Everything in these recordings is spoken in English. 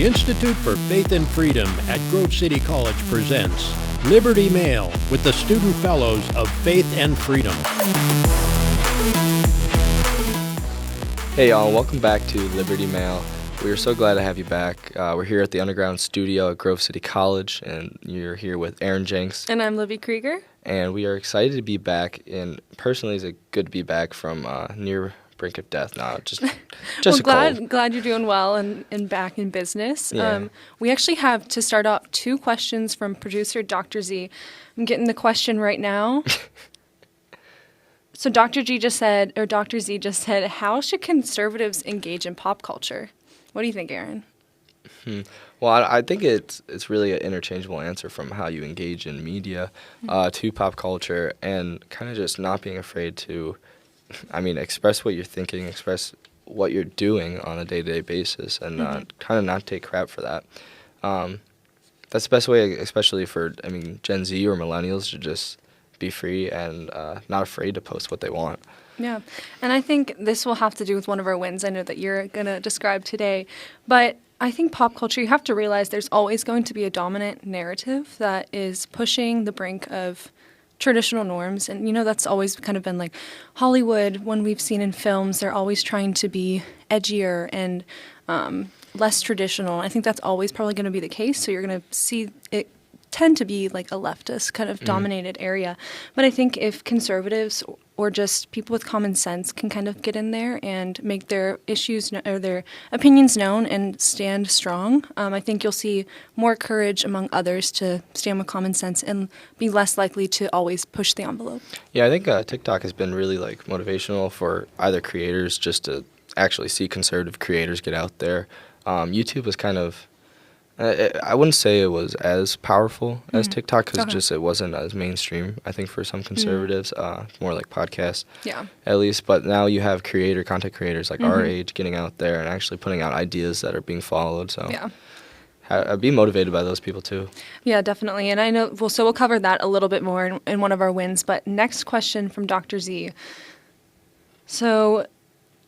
The Institute for Faith and Freedom at Grove City College presents Liberty Mail with the Student Fellows of Faith and Freedom. Hey y'all, welcome back to Liberty Mail. We are so glad to have you back. We're here at the underground studio at Grove City College, and you're here with Aaron Jenks. And I'm Libby Krieger. And we are excited to be back, and personally it's good to be back from near brink of death now. Just well, a cold. glad you're doing well and back in business. Yeah. We actually have, to start off, 2 questions from producer Dr. Z. I'm getting the question right now. So Dr. Z just said, how should conservatives engage in pop culture? What do you think, Aaron? Well, I think it's really an interchangeable answer from how you engage in media to pop culture, and kind of just not being afraid to, express what you're thinking, express what you're doing on a day-to-day basis, and kind of not take crap for that. That's the best way, especially for, Gen Z or millennials, to just be free and not afraid to post what they want. Yeah, and I think this will have to do with one of our wins I know that you're going to describe today, but I think pop culture, you have to realize there's always going to be a dominant narrative that is pushing the brink of traditional norms, and that's always kind of been like Hollywood. When we've seen in films, they're always trying to be edgier and less traditional. I think that's always probably going to be the case, so you're going to see it tend to be like a leftist kind of dominated area. But I think if conservatives or just people with common sense can kind of get in there and make their issues or their opinions known and stand strong, I think you'll see more courage among others to stand with common sense and be less likely to always push the envelope. Yeah, I think TikTok has been really motivational for either creators just to actually see conservative creators get out there. YouTube was kind of, I wouldn't say it was as powerful as TikTok because it wasn't as mainstream, I think, for some conservatives, more like podcasts, at least. But now you have content creators like our age getting out there and actually putting out ideas that are being followed. So I'd be motivated by those people too. Yeah, definitely. And I know, so we'll cover that a little bit more in one of our wins. But next question from Dr. Z. So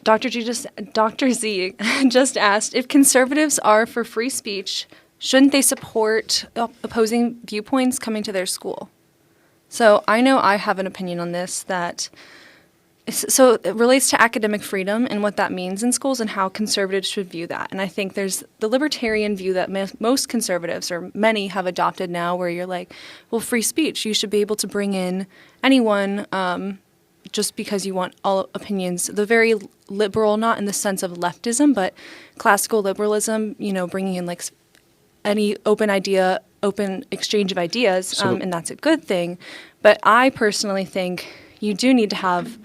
Dr. Z just asked, if conservatives are for free speech, shouldn't they support opposing viewpoints coming to their school? So I know I have an opinion on this so it relates to academic freedom and what that means in schools and how conservatives should view that. And I think there's the libertarian view that most conservatives, or many, have adopted now, where you're like, well, free speech, you should be able to bring in anyone just because you want all opinions. The very liberal, not in the sense of leftism, but classical liberalism, bringing in any open exchange of ideas, and that's a good thing. But I personally think you do need to have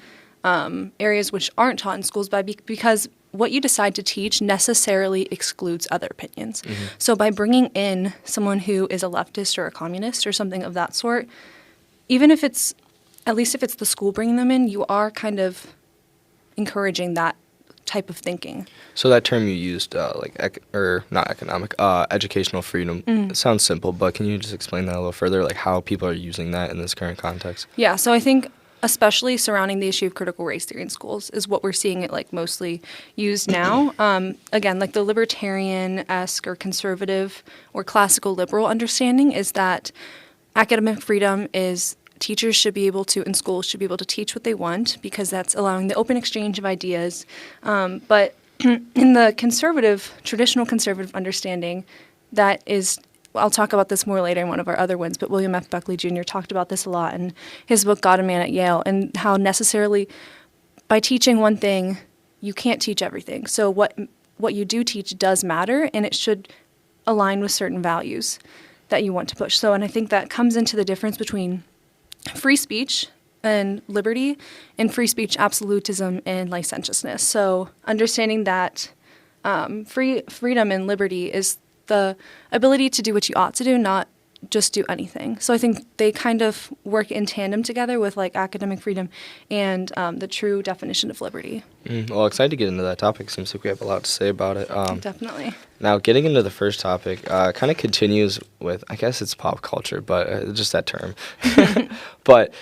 areas which aren't taught in schools because what you decide to teach necessarily excludes other opinions. So by bringing in someone who is a leftist or a communist or something of that sort, even if it's at least if it's the school bringing them in, you are kind of encouraging that type of thinking. So that term you used, educational freedom, it sounds simple, but can you just explain that a little further, how people are using that in this current context? Yeah, so I think especially surrounding the issue of critical race theory in schools is what we're seeing it mostly used now. Again, the libertarian-esque or conservative or classical liberal understanding is that academic freedom is teachers should be able to, in schools, should be able to teach what they want because that's allowing the open exchange of ideas. But in the traditional conservative understanding, that is, I'll talk about this more later in one of our other wins, but William F. Buckley Jr. talked about this a lot in his book, God and Man at Yale, and how necessarily by teaching one thing, you can't teach everything. So what you do teach does matter, and it should align with certain values that you want to push. And I think that comes into the difference between free speech and liberty and free speech absolutism and licentiousness. So understanding that freedom and liberty is the ability to do what you ought to do, not just do anything. So I think they kind of work in tandem together with academic freedom and the true definition of liberty. Well, excited to get into that topic. Seems like we have a lot to say about it. Definitely. Now, getting into the first topic kind of continues with, I guess it's pop culture, but just that term. But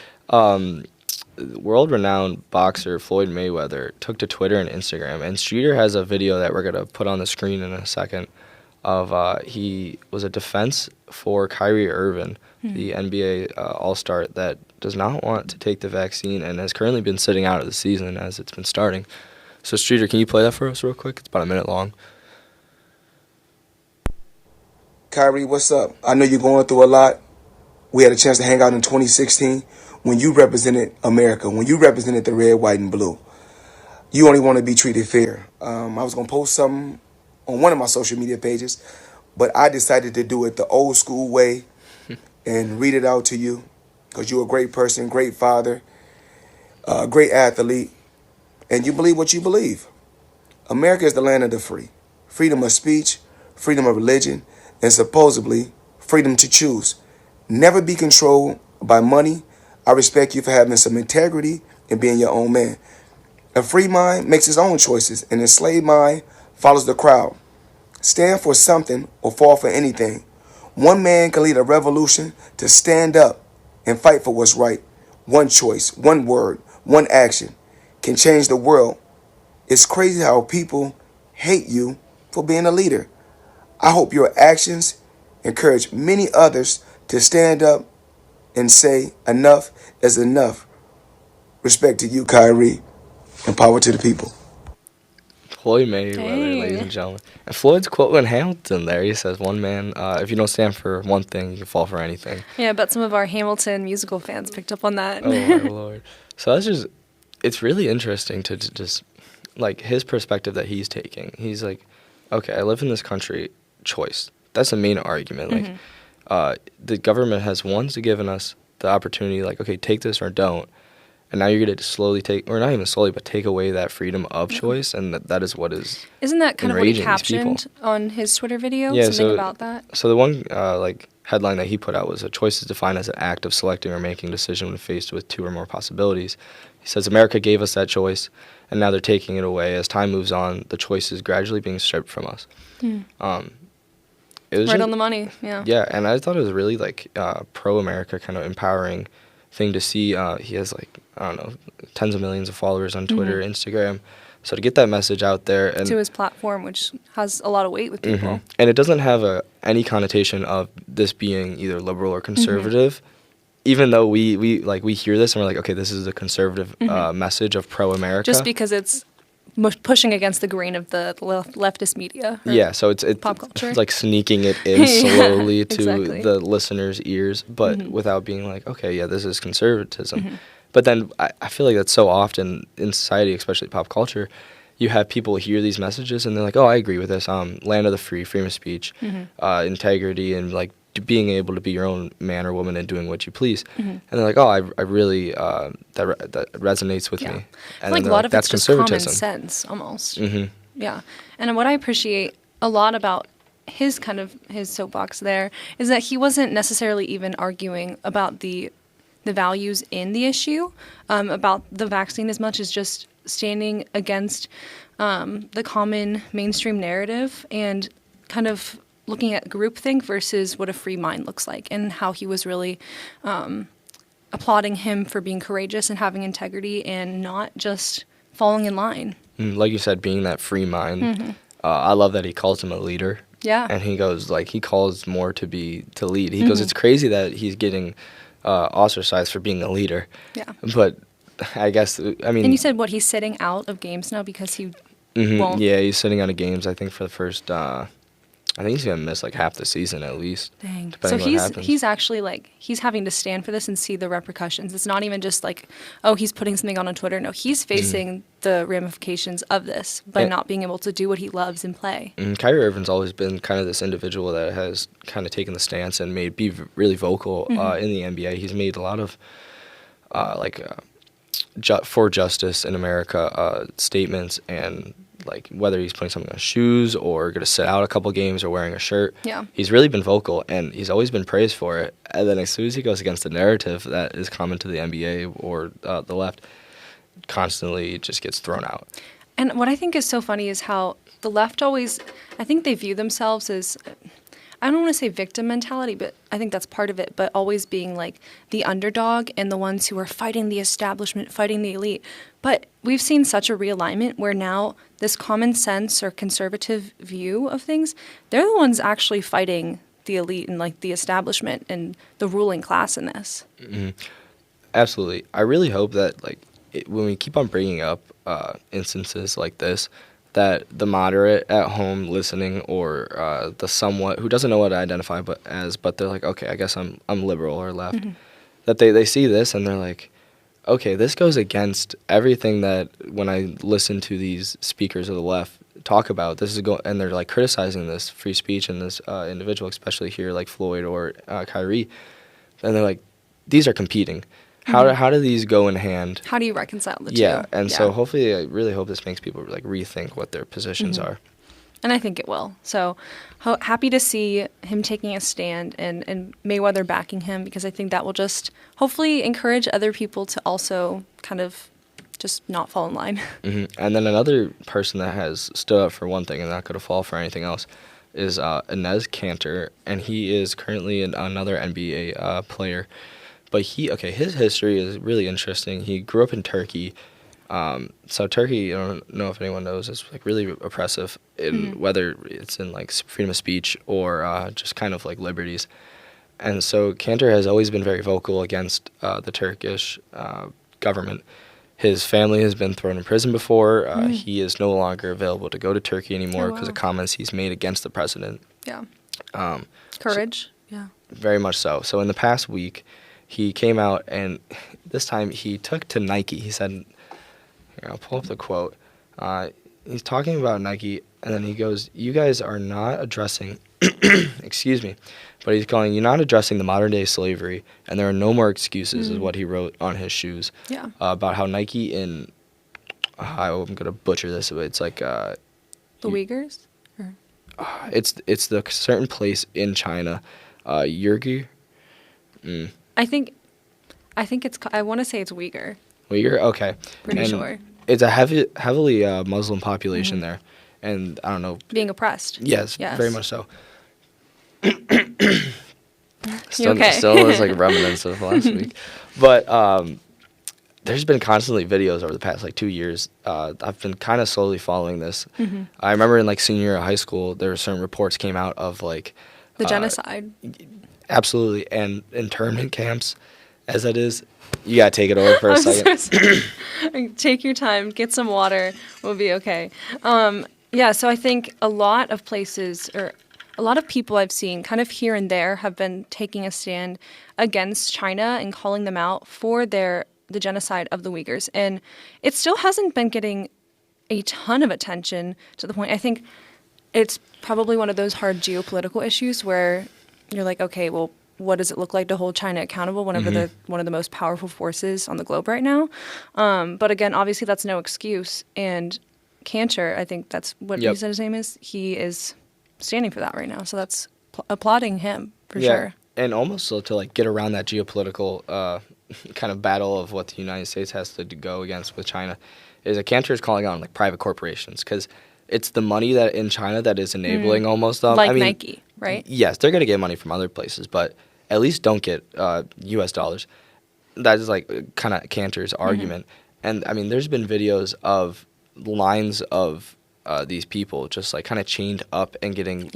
world-renowned boxer Floyd Mayweather took to Twitter and Instagram, and Streeter has a video that we're going to put on the screen in a second, of he was a defense for Kyrie Irving, the NBA All-Star that does not want to take the vaccine and has currently been sitting out of the season as it's been starting. So, Streeter, can you play that for us real quick? It's about a minute long. Kyrie, what's up? I know you're going through a lot. We had a chance to hang out in 2016 when you represented America, when you represented the red, white, and blue. You only want to be treated fair. I was going to post something on one of my social media pages, but I decided to do it the old school way and read it out to you because you're a great person, great father, great athlete, and you believe what you believe. America is the land of the free. Freedom of speech, freedom of religion, and supposedly freedom to choose. Never be controlled by money. I respect you for having some integrity and being your own man. A free mind makes his own choices. An enslaved mind follows the crowd. Stand for something or fall for anything. One man can lead a revolution to stand up and fight for what's right. One choice, one word, one action can change the world. It's crazy how people hate you for being a leader. I hope your actions encourage many others to stand up and say enough is enough. Respect to you, Kyrie, and power to the people. Floyd Mayweather, ladies and gentlemen. And Floyd's quoting Hamilton there. He says, one man, if you don't stand for one thing, you can fall for anything. Yeah, I bet some of our Hamilton musical fans picked up on that. Oh, my Lord. So that's just, it's really interesting to just, like, his perspective that he's taking. He's like, okay, I live in this country, choice. That's the main argument. Like, the government has once given us the opportunity, like, okay, take this or don't. And now you're going to slowly take, or not even slowly, but take away that freedom of choice, and that is what is Isn't that kind of what he enraging these people. captioned on his Twitter video? Yeah, Something so- about that? So the one headline that he put out was, a choice is defined as an act of selecting or making a decision when faced with two or more possibilities. He says, America gave us that choice, and now they're taking it away. As time moves on, the choice is gradually being stripped from us. It was Right just- on the money, yeah. Yeah, and I thought it was really, like, pro-America, kind of empowering thing to see. He has, like, I don't know, tens of millions of followers on Twitter, Instagram. So to get that message out there. And To his platform, which has a lot of weight with people. And it doesn't have any connotation of this being either liberal or conservative, even though we hear this and we're like, okay, this is a conservative message of pro-America. Just because it's pushing against the grain of the leftist media. or Yeah, so it's pop culture. it's like sneaking it in Yeah, slowly to exactly. the listeners' ears, but without being like, okay, yeah, this is conservatism. But then I feel like that's so often in society, especially pop culture, you have people hear these messages and they're like, oh, I agree with this. Land of the free, freedom of speech, integrity, and like being able to be your own man or woman and doing what you please. And they're like, oh, I really, that resonates with me. I And feel like a they're lot of that's it's just common conservatism. sense, almost. Yeah. And what I appreciate a lot about his soapbox there is that he wasn't necessarily even arguing about the values in the issue, about the vaccine, as much as just standing against the common mainstream narrative and kind of looking at groupthink versus what a free mind looks like, and how he was really applauding him for being courageous and having integrity and not just falling in line. Like you said, being that free mind. I love that he calls him a leader. Yeah. And he goes, like, he calls more to lead. He goes, it's crazy that he's getting ostracized for being a leader. Yeah. But I guess, I mean. And you said, what, he's sitting out of games now because he won't? Yeah, he's sitting out of games, I think, for the first, I think he's going to miss, like, half the season at least. Dang. So Depending on what happens. he's actually, like, he's having to stand for this and see the repercussions. It's not even just like, oh, he's putting something on Twitter. No, he's facing the ramifications of this by not being able to do what he loves and play. Kyrie Irving's always been kind of this individual that has kind of taken the stance and be really vocal in the NBA. He's made a lot of, for justice in America statements, and like whether he's putting something on his shoes or going to sit out a couple games or wearing a shirt. Yeah. He's really been vocal, and he's always been praised for it. And then as soon as he goes against the narrative that is common to the NBA or the left, constantly just gets thrown out. And what I think is so funny is how the left always, I think they view themselves as, I don't want to say victim mentality, but I think that's part of it, but always being like the underdog and the ones who are fighting the establishment, fighting the elite. But we've seen such a realignment where now this common sense or conservative view of things, they're the ones actually fighting the elite and like the establishment and the ruling class in this. Mm-hmm. Absolutely. I really hope that when we keep on bringing up instances like this, that the moderate at home listening or the somewhat who doesn't know what to identify but they're like, okay, I guess I'm liberal or left, Mm-hmm. that they see this and they're like, okay, this goes against everything that when I listen to these speakers of the left talk about. This is and they're like criticizing this free speech and this individual, especially here like Floyd or Kyrie, and they're like, these are competing. How do these go in hand? How do you reconcile the two? Yeah, and so hopefully, I really hope this makes people like rethink what their positions are. And I think it will. So happy to see him taking a stand and Mayweather backing him, because I think that will just hopefully encourage other people to also kind of just not fall in line. Mm-hmm. And then another person that has stood up for one thing and not going to fall for anything else is Anez Cantor, and he is currently another NBA player. But his history is really interesting. He grew up in Turkey. So Turkey, I don't know if anyone knows, is like really oppressive in whether it's in like freedom of speech or just kind of like liberties. And so Cantor has always been very vocal against the Turkish government. His family has been thrown in prison before. He is no longer available to go to Turkey anymore because of comments he's made against the president. Yeah. Courage. Yeah. Very much so. So in the past week, he came out, and this time he took to Nike. He said, here, I'll pull up the quote. He's talking about Nike, and then he goes, you guys are not addressing, excuse me, but he's calling, you're not addressing the modern-day slavery, and there are no more excuses, is what he wrote on his shoes. Yeah. About how Nike in, I'm going to butcher this, but it's like... the Uyghurs? Or? It's the certain place in China, Yurgi. I think it's. I want to say it's Uyghur. Uyghur, okay. Pretty sure. It's a heavily Muslim population there, and I don't know. Being oppressed. Yes, very much so. You okay? Still is like remnants of last week, but there's been constantly videos over the past like 2 years. I've been kind of slowly following this. I remember in like senior year of high school, there were certain reports came out of like the genocide. Absolutely, and internment camps, as it is. You gotta take it over for a second. Take your time, get some water, we'll be okay. Yeah, so I think a lot of places, or a lot of people I've seen kind of here and there, have been taking a stand against China and calling them out for the genocide of the Uyghurs. And it still hasn't been getting a ton of attention to the point. I think it's probably one of those hard geopolitical issues where you're like, okay, well, what does it look like to hold China accountable whenever they're one of the most powerful forces on the globe right now? But again, obviously that's no excuse. And Cantor, I think that's what he said his name is. He is standing for that right now. So that's applauding him for sure. And almost so to like get around that geopolitical kind of battle of what the United States has to go against with China, is that Cantor is calling on like private corporations, because it's the money that in China that is enabling almost them. Like Nike, right? Yes, they're going to get money from other places, but at least don't get U.S. dollars. That is like kind of Cantor's argument. And I mean, there's been videos of lines of these people just like kind of chained up and getting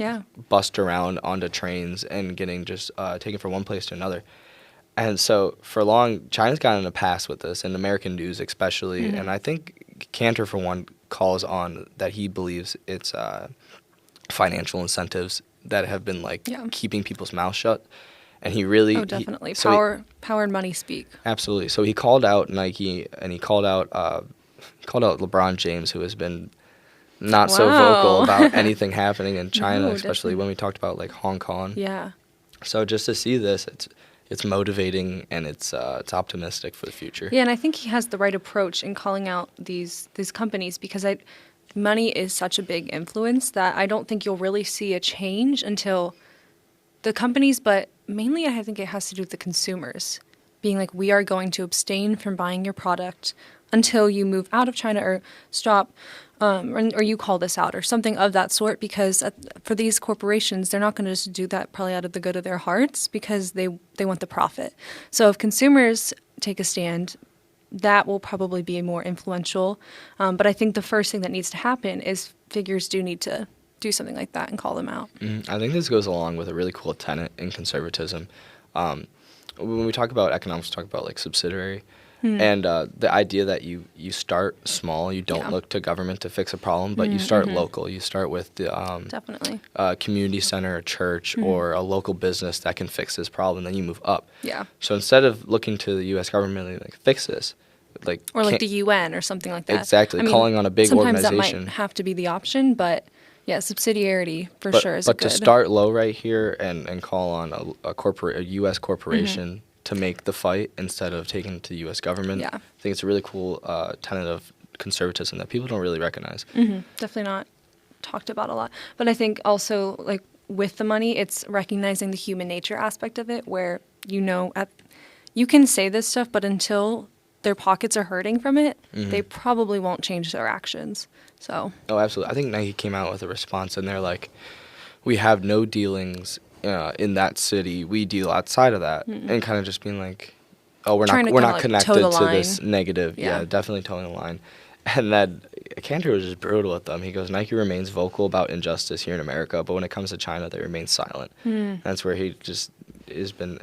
bussed around onto trains and getting just taken from one place to another. And so for long, China's gotten a pass with this, and American news especially. And I think Cantor, for one, calls on that he believes it's financial incentives that have been like keeping people's mouths shut. And he really... Oh, definitely. Power and money speak. Absolutely. So he called out Nike, and he called out LeBron James, who has been not so vocal about anything happening in China, especially when we talked about like Hong Kong. Yeah. So just to see this, it's motivating, and it's optimistic for the future. Yeah, and I think he has the right approach in calling out these companies, because money is such a big influence that I don't think you'll really see a change until the companies, but mainly I think it has to do with the consumers being like, we are going to abstain from buying your product until you move out of China or stop, or you call this out or something of that sort, because for these corporations, they're not going to just do that probably out of the good of their hearts because they want the profit. So if consumers take a stand, that will probably be more influential. But I think the first thing that needs to happen is figures do need to do something like that and call them out. I think this goes along with a really cool tenet in conservatism. When we talk about economics, we talk about like subsidiary. And the idea that you start small, you don't look to government to fix a problem, but you start local. You start with the Definitely. Community center, a church, or a local business that can fix this problem. Then you move up. Yeah. So instead of looking to the U.S. government like fix this, or like the UN or something like that. Exactly, calling on a big sometimes organization. Sometimes that might have to be the option, but yeah, subsidiarity for sure is but good. to start low right here and call on a U.S. corporation to make the fight instead of taking it to the U.S. government. Yeah. I think it's a really cool tenet of conservatism that people don't really recognize. Definitely not talked about a lot. But I think also, like, with the money, it's recognizing the human nature aspect of it, where, you can say this stuff, but until their pockets are hurting from it, they probably won't change their actions. So. Oh, absolutely. I think Nike came out with a response, and they're like, we have no dealings in that city. We deal outside of that, and kind of just being like, oh, we're not connected to this negative. Yeah, definitely towing the line. And then Cantor was just brutal with them. He goes, Nike remains vocal about injustice here in America, but when it comes to China, they remain silent. That's where he just has been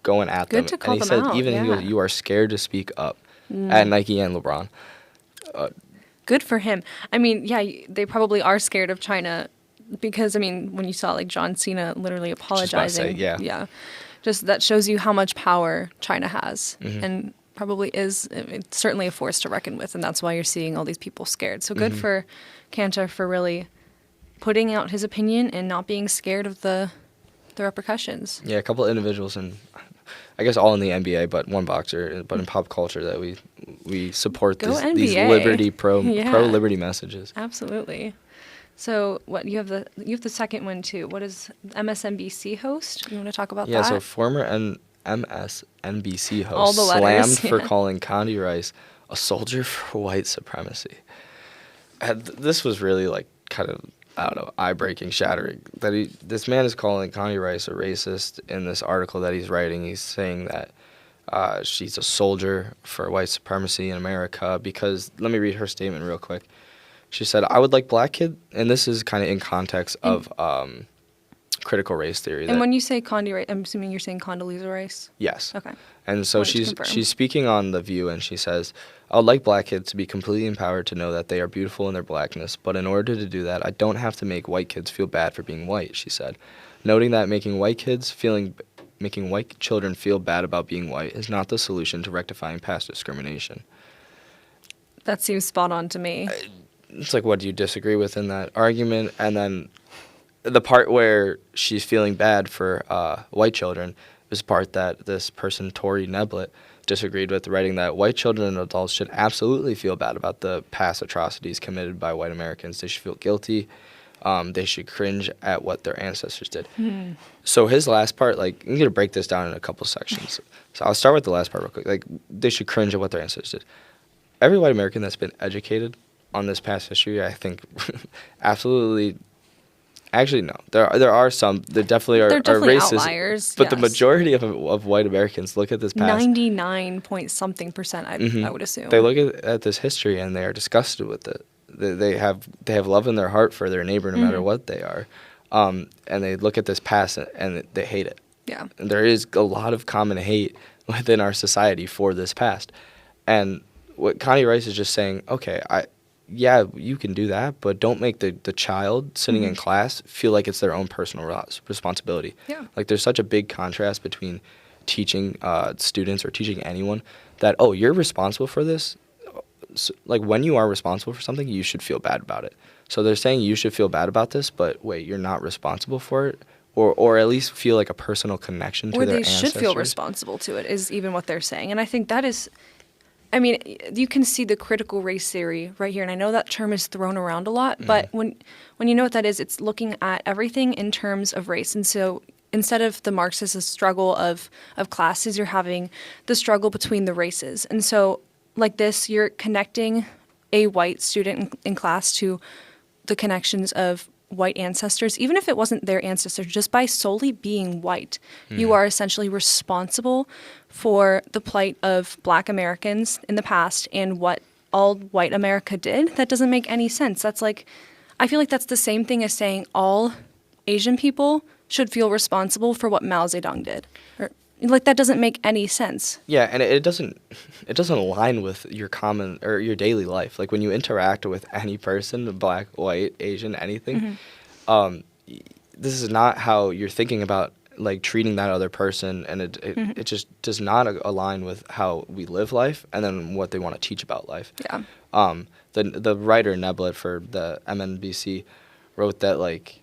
going at them. Good to call and he them said, out, even he goes, you are scared to speak up at Nike and LeBron. Good for him. I mean, yeah, they probably are scared of China because, I mean, when you saw like John Cena literally apologizing, just that shows you how much power China has, and probably it's certainly a force to reckon with, and that's why you're seeing all these people scared. So good for Cantor for really putting out his opinion and not being scared of the repercussions. Yeah, a couple of individuals, and I guess all in the NBA, but one boxer, but in pop culture that we support these liberty pro-liberty messages. Absolutely. So what you have the second one too. What is MSNBC host? You want to talk about that? Yeah, so former MSNBC host slammed for calling Condi Rice a soldier for white supremacy. And this was really like kind of, I don't know, eye-breaking, shattering. This man is calling Condi Rice a racist in this article that he's writing. He's saying that she's a soldier for white supremacy in America because, let me read her statement real quick. She said, I would like black kids, and this is kind of in context of critical race theory. And when you say Condi Rice, I'm assuming you're saying Condoleezza Rice? Yes. Okay. And so she's speaking on The View, and she says, I would like black kids to be completely empowered to know that they are beautiful in their blackness, but in order to do that, I don't have to make white kids feel bad for being white, she said, noting that making white children feel bad about being white is not the solution to rectifying past discrimination. That seems spot on to me. It's like, what do you disagree with in that argument? And then the part where she's feeling bad for white children is the part that this person, Tori Neblett, disagreed with, writing that white children and adults should absolutely feel bad about the past atrocities committed by white Americans. They should feel guilty. They should cringe at what their ancestors did. So his last part, like, I'm going to break this down in a couple sections. So I'll start with the last part real quick. Like, they should cringe at what their ancestors did. Every white American that's been educated on this past history, I think, absolutely. Actually, no. There are some. There definitely are racist, outliers. But the majority of white Americans look at this past. 99-point-something%, I would assume. They look at this history and they are disgusted with it. They have love in their heart for their neighbor, no matter what they are, and they look at this past and they hate it. Yeah. And there is a lot of common hate within our society for this past, and what Condi Rice is just saying, okay, yeah, you can do that, but don't make the child sitting in class feel like it's their own personal responsibility. Yeah. Like, there's such a big contrast between teaching students or teaching anyone that, oh, you're responsible for this. So, like, when you are responsible for something, you should feel bad about it. So they're saying you should feel bad about this, but wait, you're not responsible for it? Or at least feel like a personal connection to their ancestors. Or they should feel responsible to it, is even what they're saying. And I think that is... I mean, you can see the critical race theory right here, and I know that term is thrown around a lot, but when you know what that is, it's looking at everything in terms of race. And so instead of the Marxist struggle of classes, you're having the struggle between the races. And so like this, you're connecting a white student in class to the connections of white ancestors, even if it wasn't their ancestors, just by solely being white, you are essentially responsible for the plight of Black Americans in the past and what all white America did. That doesn't make any sense. That's like, I feel like that's the same thing as saying all Asian people should feel responsible for what Mao Zedong did. Or, like, that doesn't make any sense. Yeah, and it doesn't align with your common or your daily life. Like when you interact with any person, Black, white, Asian, anything, this is not how you're thinking about like treating that other person, and it just does not align with how we live life and then what they want to teach about life. Yeah. The writer Neblet for the MNBC wrote that like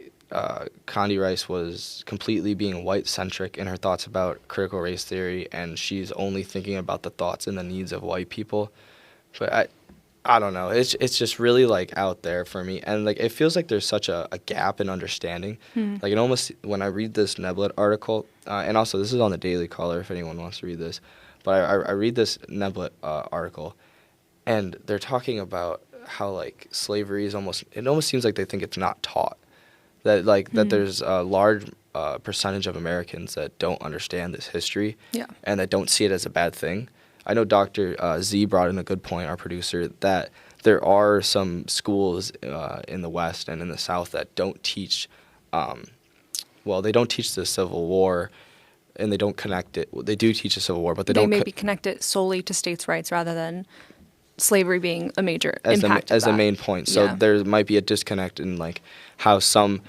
Condi Rice was completely being white-centric in her thoughts about critical race theory, and she's only thinking about the thoughts and the needs of white people. But I don't know. It's just really like out there for me, and like it feels like there's such a gap in understanding. Like it almost, when I read this Neblet article, and also this is on the Daily Caller if anyone wants to read this, but I read this Neblet article, and they're talking about how like slavery is almost seems like they think it's not taught. That like that there's a large percentage of Americans that don't understand this history, and that don't see it as a bad thing. I know Dr. Z brought in a good point, our producer, that there are some schools in the West and in the South that don't teach, they don't teach the Civil War, and they don't connect it. They do teach the Civil War, but they don't. They maybe connect it solely to states' rights rather than slavery being a major impact as the main point. So there might be a disconnect in like how some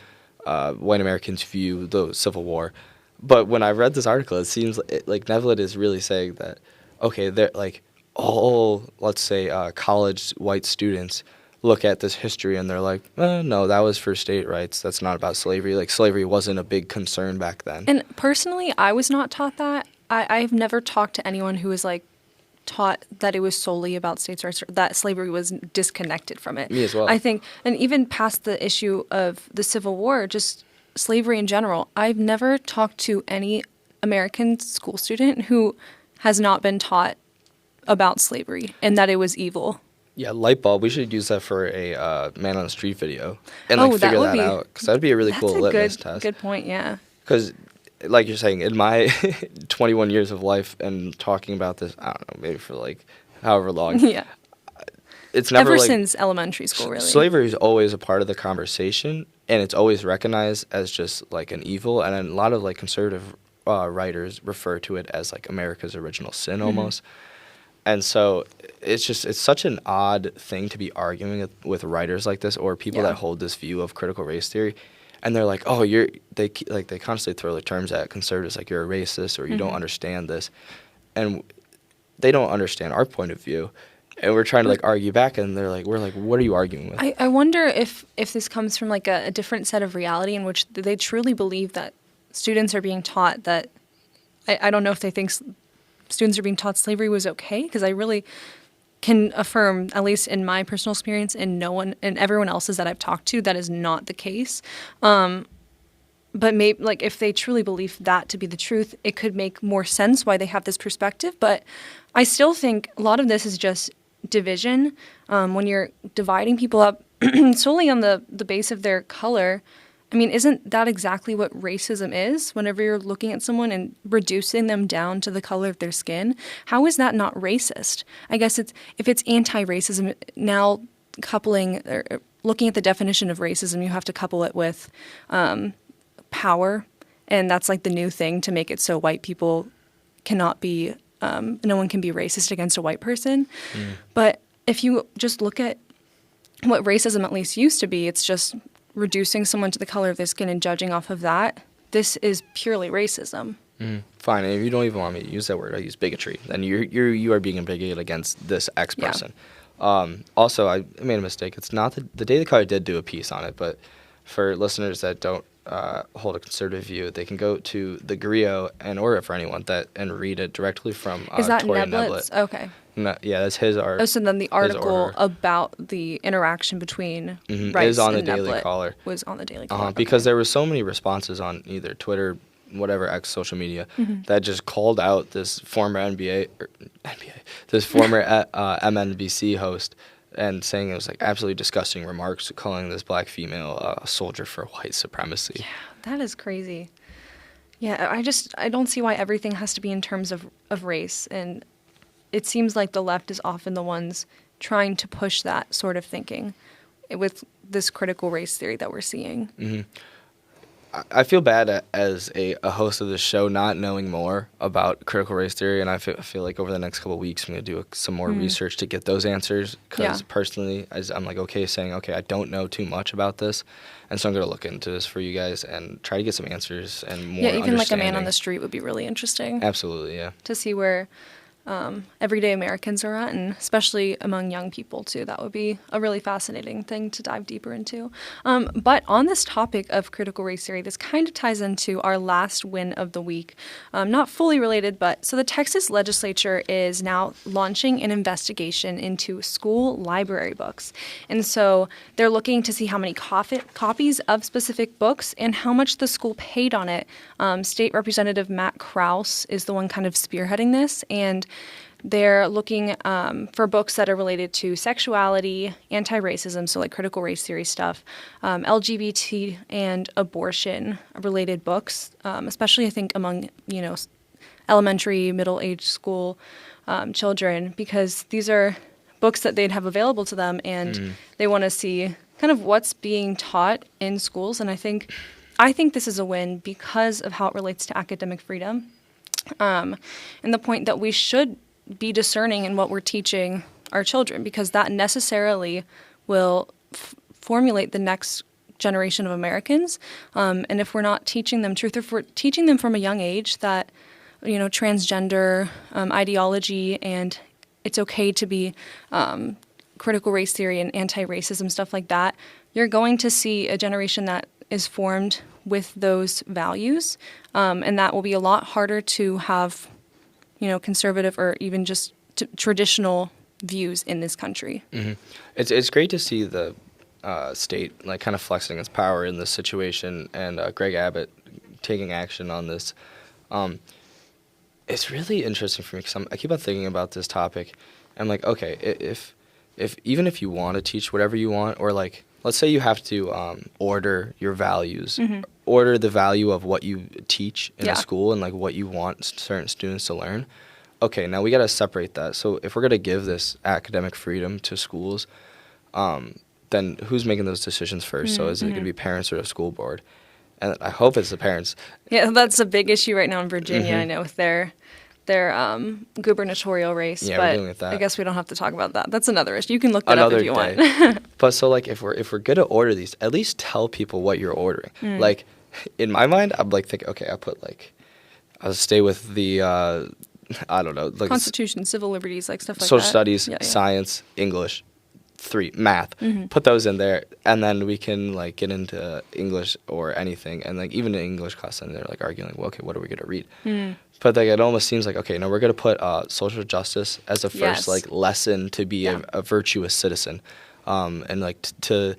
white Americans view the Civil War. But when I read this article, it seems like Nevlet is really saying that, okay, they're like all, let's say, college white students look at this history and they're like, no, that was for state rights. That's not about slavery. Like slavery wasn't a big concern back then. And personally, I was not taught that. I've never talked to anyone who was like taught that it was solely about states' rights, that slavery was disconnected from it. Me as well. I think, and even past the issue of the Civil War, just slavery in general, I've never talked to any American school student who has not been taught about slavery and that it was evil. Yeah, light bulb. We should use that for a man on the street video and figure that out, because that would be a really cool litmus test. Good point. Yeah. Because, like you're saying, in my 21 years of life and talking about this, I don't know, maybe for like however long. Yeah. It's never ever like, since elementary school, really. Slavery is always a part of the conversation, and it's always recognized as just like an evil. And a lot of like conservative writers refer to it as like America's original sin almost. And so it's such an odd thing to be arguing with writers like this or people that hold this view of critical race theory. And they're like, oh, they constantly throw the terms at conservatives like you're a racist or you don't understand this. And they don't understand our point of view. And we're trying to like argue back, and we're like, what are you arguing with? I wonder if this comes from like a different set of reality in which they truly believe that students are being taught that, I don't know if they think students are being taught slavery was okay, because I really can affirm, at least in my personal experience and no one and everyone else's that I've talked to, that is not the case. But maybe like if they truly believe that to be the truth, it could make more sense why they have this perspective. But I still think a lot of this is just division. When you're dividing people up solely on the base of their color, I mean, isn't that exactly what racism is? Whenever you're looking at someone and reducing them down to the color of their skin, how is that not racist? I guess if it's anti-racism, now coupling or looking at the definition of racism, you have to couple it with power, and that's like the new thing to make it so white people cannot be, no one can be racist against a white person. But if you just look at what racism at least used to be, it's just reducing someone to the color of their skin and judging off of that. This is purely racism. Fine, and if you don't even want me to use that word, I use bigotry. Then you are being bigoted against this X person. Also, I made a mistake. It's not the Daily Caller did do a piece on it, but for listeners that don't hold a conservative view, they can go to the Griot or for anyone and read it directly from Is that Tori Neblet's? Neblet. Okay. No, yeah, that's his art. Oh, so then the article about the interaction between Rice is on and the Daily Neblet Caller. was on the Daily Caller. Because there were so many responses on either Twitter, whatever X social media that just called out this former this former MNBC host and saying it was like absolutely disgusting remarks, calling this black female a soldier for white supremacy. Yeah, that is crazy. Yeah, I don't see why everything has to be in terms of race, and it seems like the left is often the ones trying to push that sort of thinking with this critical race theory that we're seeing. Mm-hmm. I feel bad as a host of this show not knowing more about critical race theory, and I feel like over the next couple of weeks I'm going to do some more research to get those answers, because personally I'm like saying I don't know too much about this, and so I'm going to look into this for you guys and try to get some answers and more Yeah, even like a man on the street would be really interesting. Absolutely, yeah. To see where everyday Americans are at, and especially among young people too. That would be a really fascinating thing to dive deeper into. But on this topic of critical race theory, this kind of ties into our last win of the week. Not fully related, but so the Texas legislature is now launching an investigation into school library books. And so they're looking to see how many copies of specific books and how much the school paid on it. State Representative Matt Krause is the one kind of spearheading this, and they're looking for books that are related to sexuality, anti-racism, so like critical race theory stuff, LGBT and abortion-related books, especially I think among, elementary, middle-aged school children, because these are books that they'd have available to them, and they want to see kind of what's being taught in schools. And I think this is a win because of how it relates to academic freedom, and the point that we should be discerning in what we're teaching our children, because that necessarily will formulate the next generation of Americans. And if we're not teaching them truth, if we're teaching them from a young age that, transgender ideology and it's okay to be critical race theory and anti-racism, stuff like that, you're going to see a generation that is formed with those values. And that will be a lot harder to have conservative or even just traditional views in this country. Mm-hmm. It's great to see the state like kind of flexing its power in this situation, and Greg Abbott taking action on this. It's really interesting for me because I keep on thinking about this topic. I'm like, okay, if even if you want to teach whatever you want, or like let's say you have to order your values, order the value of what you teach in a school and like what you want certain students to learn. Okay, now we got to separate that. So if we're going to give this academic freedom to schools, then who's making those decisions first? So is it going to be parents or the school board? And I hope it's the parents. Yeah, that's a big issue right now in Virginia, I know, with their gubernatorial race. Yeah, but we're dealing with that. I guess we don't have to talk about that. That's another issue. You can look that up if you want. But so like if we're gonna order these, at least tell people what you're ordering. Like in my mind, I'm like thinking, okay, I'll stay with the I don't know, like Constitution, civil liberties, like stuff like social that. Studies, science, English, 3 math. Put those in there, and then we can like get into English or anything, and like even in English class, and they're like arguing, like, well, okay, what are we gonna read? But like it almost seems like, okay, no, we're gonna put social justice as the first like lesson to be a virtuous citizen, and like to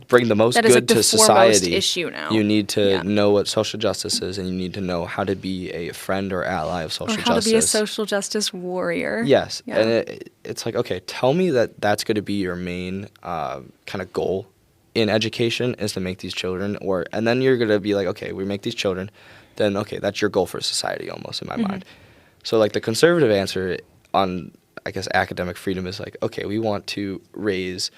bring the most that good is like the to society. Issue now. You need to know what social justice is, and you need to know how to be a friend or ally of social justice. Or how to be a social justice warrior. Yes, and it's like, okay, tell me that that's going to be your main kind of goal in education, is to make these children, and then you're going to be like, okay, we make these children, then okay, that's your goal for society almost in my mind. So like the conservative answer on, I guess, academic freedom is like, okay, we want to raise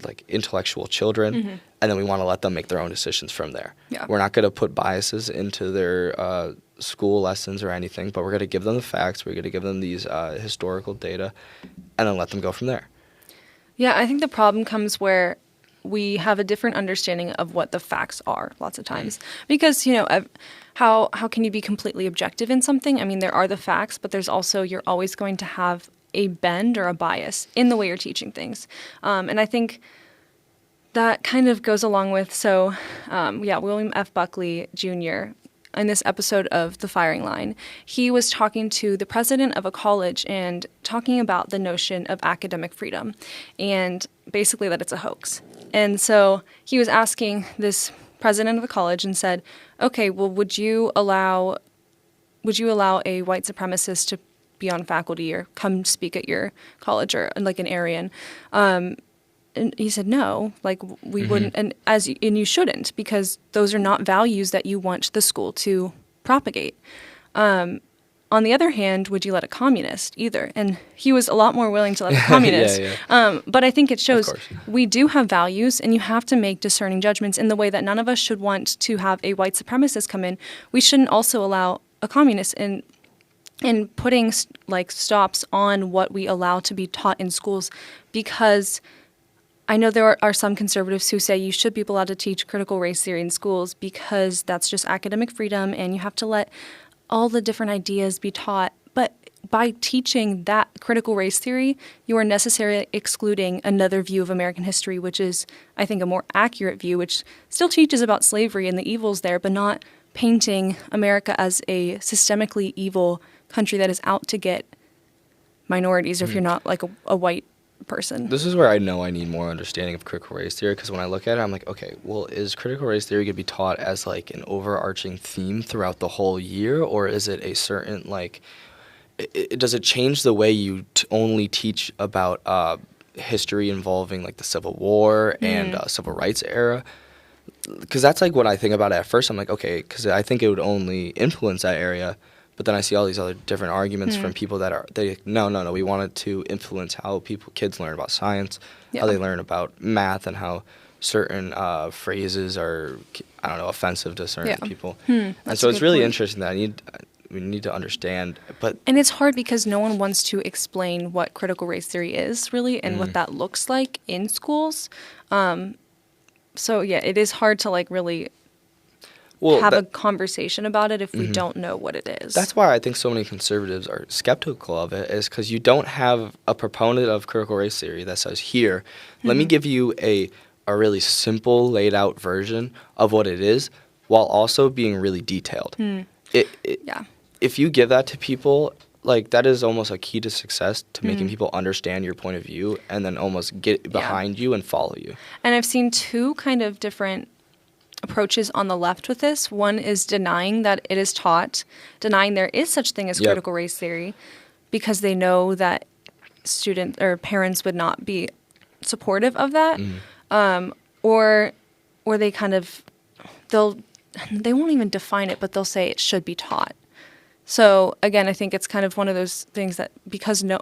like intellectual children, and then we want to let them make their own decisions from there. Yeah. We're not going to put biases into their school lessons or anything, but we're going to give them the facts. We're going to give them these historical data, and then let them go from there. Yeah, I think the problem comes where we have a different understanding of what the facts are lots of times. Because, how can you be completely objective in something? I mean, there are the facts, but there's also, you're always going to have a bend or a bias in the way you're teaching things. And I think that kind of goes along with, William F. Buckley Jr., in this episode of The Firing Line, he was talking to the president of a college and talking about the notion of academic freedom and basically that it's a hoax. And so he was asking this president of the college and said, okay, well, would you allow a white supremacist to be on faculty or come speak at your college, or like an Aryan? And he said, no, like we wouldn't, and you shouldn't, because those are not values that you want the school to propagate. On the other hand, would you let a communist either? And he was a lot more willing to let a communist. But I think it shows we do have values, and you have to make discerning judgments in the way that none of us should want to have a white supremacist come in. We shouldn't also allow a communist in putting like stops on what we allow to be taught in schools, because I know there are some conservatives who say you should be allowed to teach critical race theory in schools because that's just academic freedom and you have to let all the different ideas be taught. But by teaching that critical race theory, you are necessarily excluding another view of American history, which is, I think, a more accurate view, which still teaches about slavery and the evils there, but not painting America as a systemically evil country that is out to get minorities, or if you're not like a white person. This is where I know I need more understanding of critical race theory, because when I look at it, I'm like, okay, well, is critical race theory going to be taught as like an overarching theme throughout the whole year, or is it a certain like, does it change the way you only teach about history involving like the Civil War and Civil Rights era? Because that's like what I think about it at first. I'm like, okay, because I think it would only influence that area. But then I see all these other different arguments from people that are, no, we wanted to influence how kids learn about science, how they learn about math, and how certain phrases are, I don't know, offensive to certain people. And so it's really interesting that we need to understand. And it's hard because no one wants to explain what critical race theory is, really, and what that looks like in schools. So, yeah, it is hard to, like, really have a conversation about it if we don't know what it is. That's why I think so many conservatives are skeptical of it, is because you don't have a proponent of critical race theory that says, here, let me give you a really simple, laid-out version of what it is, while also being really detailed. If you give that to people, like, that is almost a key to success, to making people understand your point of view and then almost get behind you and follow you. And I've seen two kind of different approaches on the left with this. One is denying that it is taught, denying there is such thing as critical race theory, because they know that students or parents would not be supportive of that, or they kind of they won't even define it, but they'll say it should be taught. So again, I think it's kind of one of those things that because no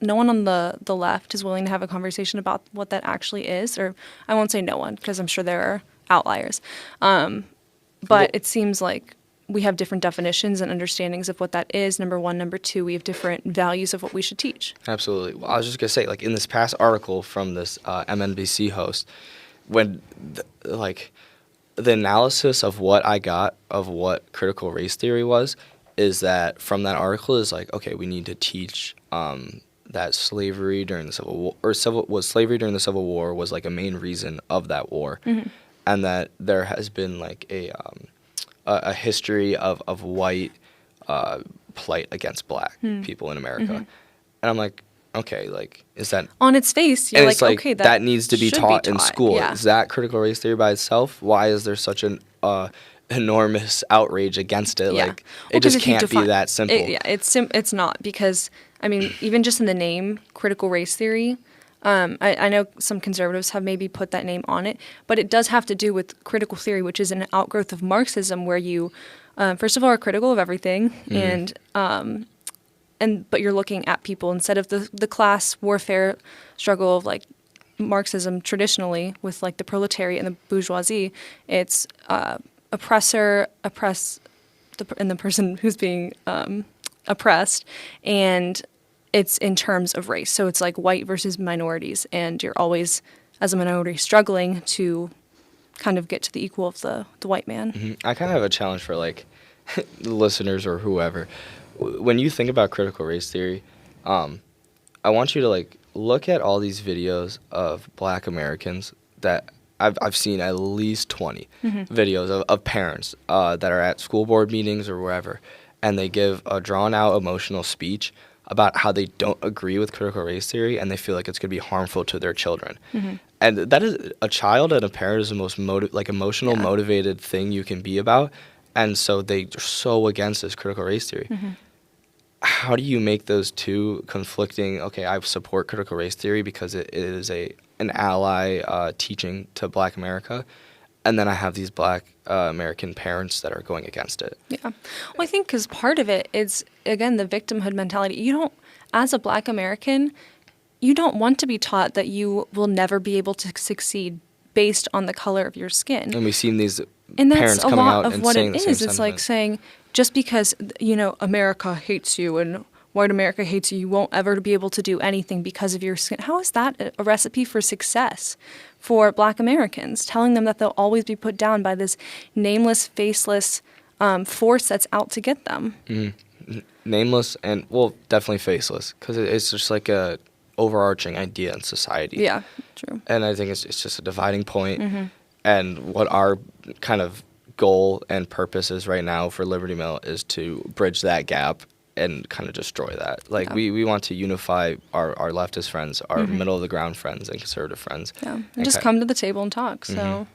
one on the left is willing to have a conversation about what that actually is, or I won't say no one because I'm sure there are outliers. But it seems like we have different definitions and understandings of what that is, number one. Number two, we have different values of what we should teach. Absolutely. Well, I was just going to say, like, in this past article from this MNBC host, when, the analysis of what I got of what critical race theory was, is that from that article is like, okay, we need to teach that slavery during the Civil War, slavery during the Civil War was like a main reason of that war. And that there has been like a history of white plight against black people in America. And I'm like, okay, like, is that... On its face, you're like, okay, that needs to be taught in school. Yeah. Is that critical race theory by itself? Why is there such an enormous outrage against it? Yeah. Like, it just can't be that simple. It's not, because, I mean, even just in the name, critical race theory... I know some conservatives have maybe put that name on it, but it does have to do with critical theory, which is an outgrowth of Marxism, where you, first of all, are critical of everything, but you're looking at people instead of the class warfare struggle of like Marxism traditionally with like the proletariat and the bourgeoisie. It's oppressor, and the person who's being oppressed, and it's in terms of race. So it's like white versus minorities, and you're always, as a minority, struggling to kind of get to the equal of the white man. I kind of have a challenge for, like, listeners or whoever. When you think about critical race theory, I want you to, like, look at all these videos of black Americans that I've seen at least 20 videos of parents that are at school board meetings or wherever, and they give a drawn-out emotional speech about how they don't agree with critical race theory and they feel like it's going to be harmful to their children. And that is a child and a parent is the most emotional, motivated thing you can be about. And so they're so against this critical race theory. How do you make those two conflicting? Okay, I support critical race theory because it is an ally teaching to Black America, and then I have these Black American parents that are going against it. Yeah. Well, I think because part of it is, again, the victimhood mentality. You don't, as a Black American, you don't want to be taught that you will never be able to succeed based on the color of your skin. And we've seen these and parents that's a coming lot out of and what saying it the same is. It's like sentiment. saying, just because, America hates you and white America hates you, you won't ever be able to do anything because of your skin. How is that a recipe for success for Black Americans? Telling them that they'll always be put down by this nameless, faceless force that's out to get them. Nameless and, well, definitely faceless, because it's just like a overarching idea in society. Yeah, true. And I think it's just a dividing point. And what our kind of goal and purpose is right now for Liberty Mill is to bridge that gap and kind of destroy that. Like, we want to unify our leftist friends, our middle of the ground friends, and conservative friends. Yeah, and just come to the table and talk. So,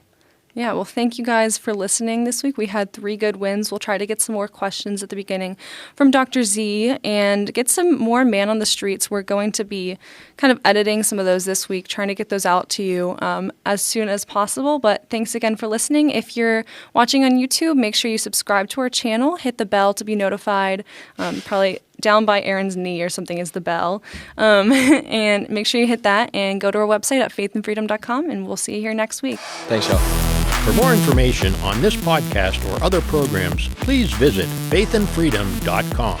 yeah, well, thank you guys for listening this week. We had 3 good wins. We'll try to get some more questions at the beginning from Dr. Z and get some more man on the streets. We're going to be kind of editing some of those this week, trying to get those out to you as soon as possible. But thanks again for listening. If you're watching on YouTube, make sure you subscribe to our channel, hit the bell to be notified. Probably down by Aaron's knee or something is the bell. And make sure you hit that and go to our website at faithandfreedom.com, and we'll see you here next week. Thanks, y'all. For more information on this podcast or other programs, please visit faithandfreedom.com.